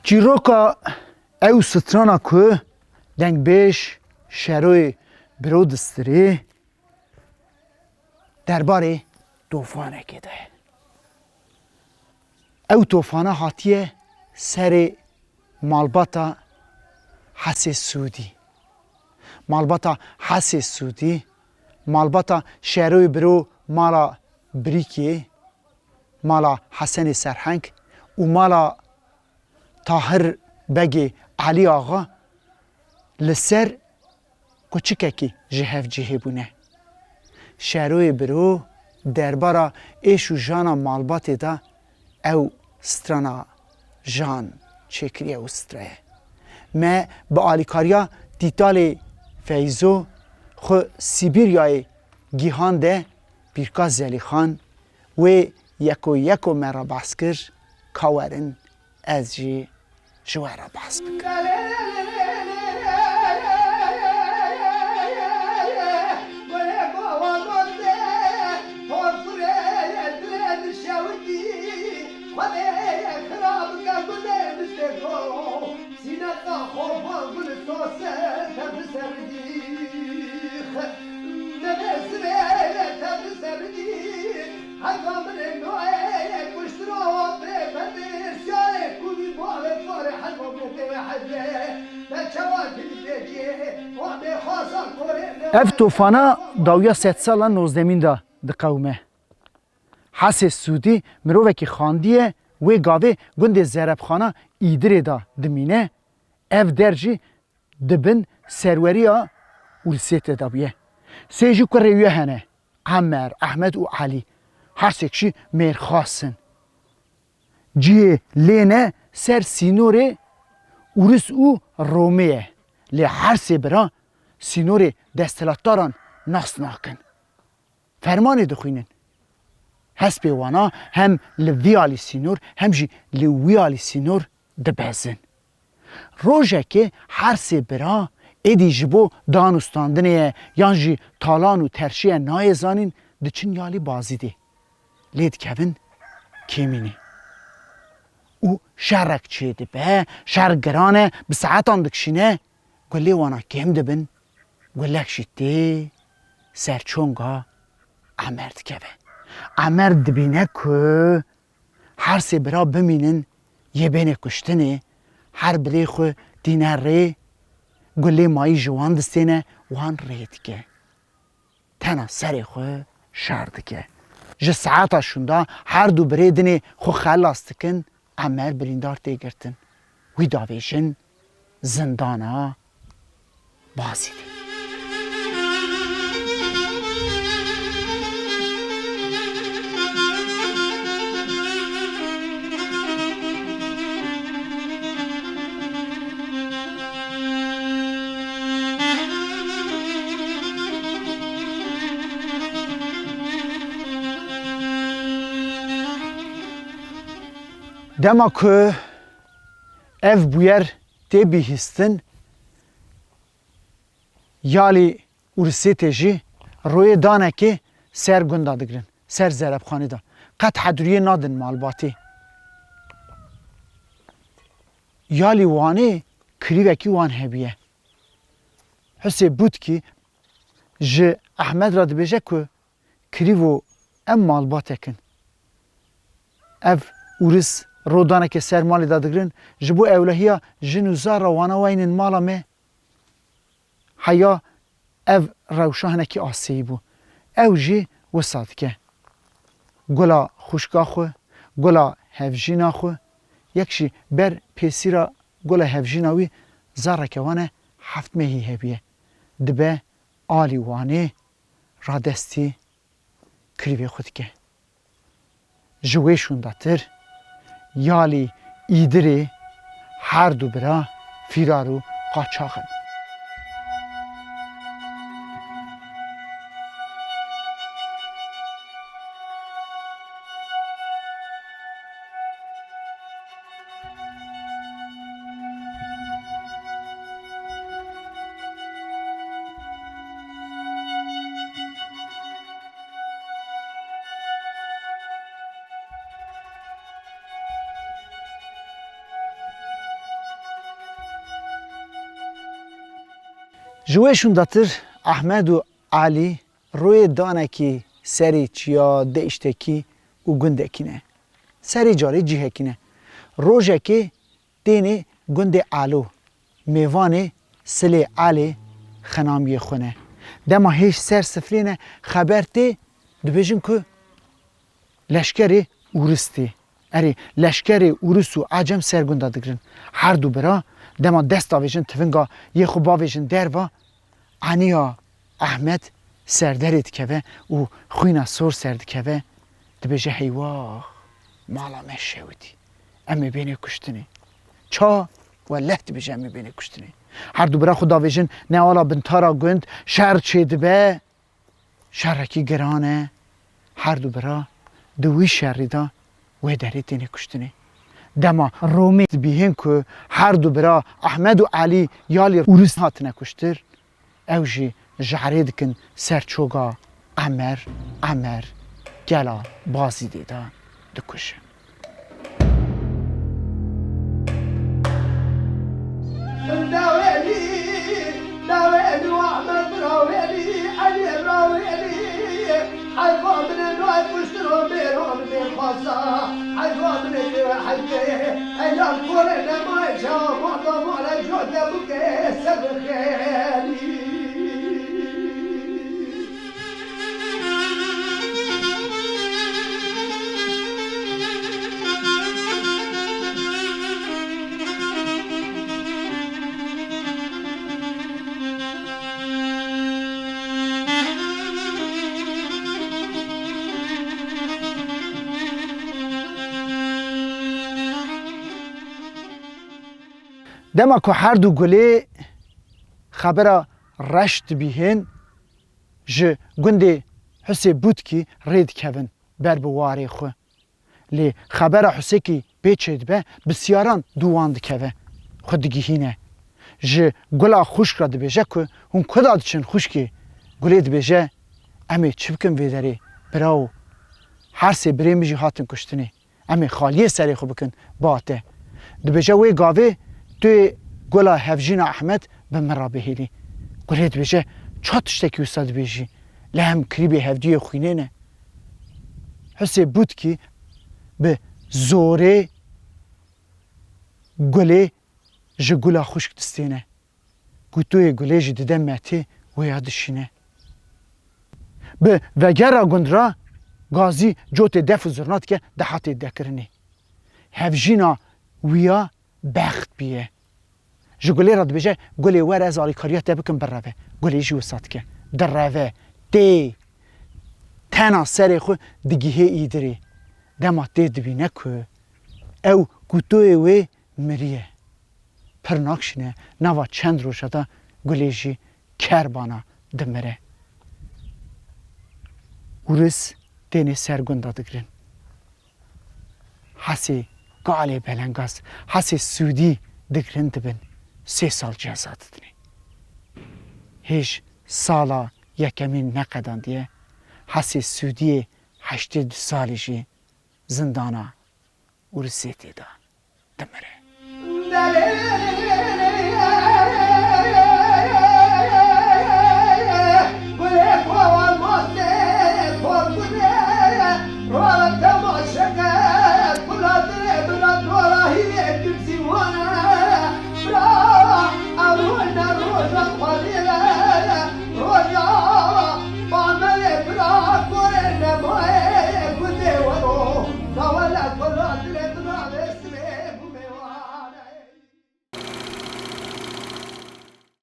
چیروکا او سترانا که دنگ بیش شروع برو دستری درباره توفانه که ده او توفانه هاتیه سر مالباتا حس سودی مالباتا حس سودی مالباتا شروع برو مالا بریکی مالا حسن سرهنگ و مالا طاهر بگی علی آقا لسر کوچیکه کی جهف جهه بونه شروع برو دربارا ایش و جانا مالبات دا او سترانا جان چکری او ستره ما با آلیکاریا دیتال فیزو خو سیبیریای گیهان ده بیرکاز زلی خان و یکو مرا بحث کر کاورن از جی جوارا بحث بکر اف توفانا داویا 100 سالا 19 دا د قومه حس سودی مروکی خاندیه و گاوه گند زربخانه ایدره دا دمینه اف درجی دبن سروریا ولسیت دابیه سیجو کریوه هنه عمر احمد و علی هر سکشی مرخاصن جی لینه سر سینوره ورس او رومیه لی هر سبرا سینور دستلاتداران ناس ناکن فرمان دخوینن هست پیوانا هم لویالی سینور هم جی لویالی سینور دبزن روژه که هر سبرا ایدی جبو دانستاندنه یان جی تالان و ترشیه نایزانین دچن یالی بازی دی لید کهون کمینی او شرک چه دی به شرگرانه به ساعتان دکشینه گلی وانا کم دبن گلک شیدی سرچونگا عمرد که عمرد بینه که هر سی برا بمینن یه بین کشتنه هر بری خو دینه ری گلی مایی جوان دستینه وان رید که تنها سری خو شرد که جه ساعتا شوندا هر دو بریدنی خو خلاص تکن عمر بریندار تیگرتن وی داویشن زندانا بازی دی دما که اف بویر تی بیهستن یالی ورسی تجی روی دانه که سر گنده دگرن سر زرب خانه دا قد حدریه نادن مالباتی یالی وانه کریوه کی وان هبیه حسی بود که جه احمد را دبیجه که کریوه ام مالباته کن اف ورس رودانه که سر مالی دادگرن جبو اولهیا جنوزار روانه وینن مالا مه حیا او روشانه که آسی بو او جی وسط که گلا خوشگاه خو گلا هفجینا خو یکشی بر پیسی را گلا هفجیناوی زاره که وانه 7 مهی هبیه دبه آلی وانه را دستی کریوی خود که جویشون داتر یالی ایدری هر دو برا فیرارو قاچاقن جویشون داتر احمد و علی روی دانکی سری چیا دشتکی و گندکینه سری جاری جیهکینه روژه که دینه گند علو میوان سلی علی خنامی خونه دما هیچ سر سفرینه خبر تی دبیجن که لشکر اورستی اری لشکر اورس و عجم سرگوندا دگرن هر دو برا دما دست آویجن تفنگا یه خوب آویجن در و عنیا احمد سردرید که و خوینا سور سرد که دبیجه هیواه مالا مشه ودی امی بینی کشتنی چا والله دبیجه امی بینی کشتنی هر دو برا خدا ویژن نه آلا بنتارا گند شر چید به شرکی گرانه هر دو برا دوی شری دا و داری دینی کشتنی دما رومی بیهن که هر دو برا احمد و علی یالی اورس هات نکشتر اوجی جعری دکن سرچوگا عمر گلا بازی دیدا دکشه داويلي واحمد راويلي علي راويلي حيفا من النوع بشتروا بيرهم من خاصة حيفا من الحية أيام كورنا ما يشاف معظم على جهد بكي سبب خيالي دما که هر دو گله خبر رشت بیهن ج گنده حسی بود کی رید کون بر بواری خو لی خبر حسی کی بیچید به بسیاران دواند که خود گیهینه ج گلا خوش را دبیجه که هون کداد چن خوش کی گله دبیجه امی چبکن ویداری براو هر سی بریمیجی هاتن کشتنی امی خالیه سری خو بکن باته دبیجه وی گاوه توی گلا هفجین احمد به من را بهیلی گلید بیشه چه تشتکی استاد بیشی لهم کریبی هفجی خوینه نه حسی بود که به زوره گله جه گلا خشک دستینه گوتوی گله جه دیده مهتی و یادشینه به وگر گند را گازی جوت دف و زرنات که دهاتی دکرنی هفجینا ویا بخت بیه جو گلی را دبیجه گلی ور از آلیکاریات بکن بر روه گلی جو سات که در روه دی تنا سری خو دگیه ایدری دما دی دبینه که او گوتوی وی مریه پرناکشنه نوا چند روش دا گلی جی کربانا دمره ورس دینی سرگنده دگرین حسی قالی بلنگاز حسی سودی دگرین دبن 3 سال جزا دادنی هیچ سالا یکمین نقدان دیه حسی سودی 80 سالی جی زندانا ورسیتی دا دمره